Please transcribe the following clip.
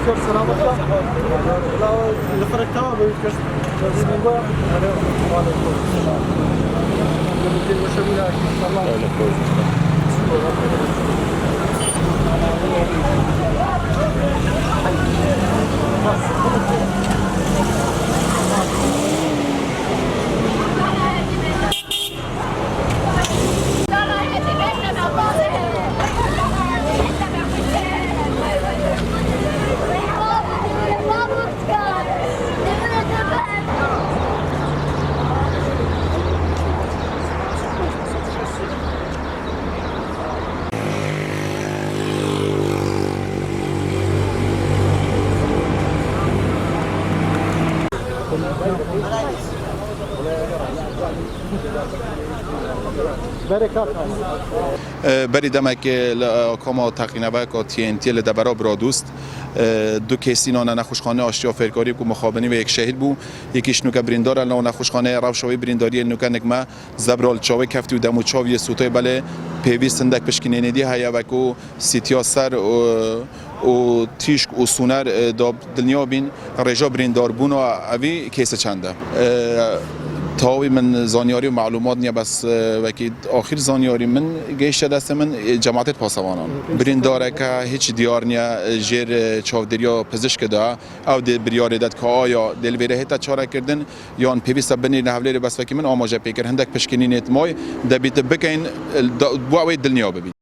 بخير سلامتك لا الفرق تمام بيتكش لازم نقول وعليكم السلام بدي مشاوير ان شاء الله بری دمک کما تقینه که TNT لدبرا برادوست دو کسی نان نخوشخانه آشتیا فرکاری کو مخابنی و یک شهید بو یکیش نوک بریندار نان نخوشخانه روشوی برینداری نوک نگما زبرال چاوی کفتی و دمو چاوی سوتای بله پیوستندک پشکینه ندی هیا و کو سیتیا سر و تیشک و سونر داب دنیا بین رجا بریندار بون و اوی کیسه چنده تاوی من زانیاری و معلومات نیا بس وکی آخر زانیاری من گیشت دست من جماعت پاسوانان برینداره که هیچ دیار نیا جیر چاودریا پزشک دا او دی بریاره داد که آیا دلویره هیتا چاره کردن یا ان پیوست بنی نهولیره بس وکی من آماجه پیکر هندک پشکنینیت مای دبیت بکن بواوی دلنیا ببین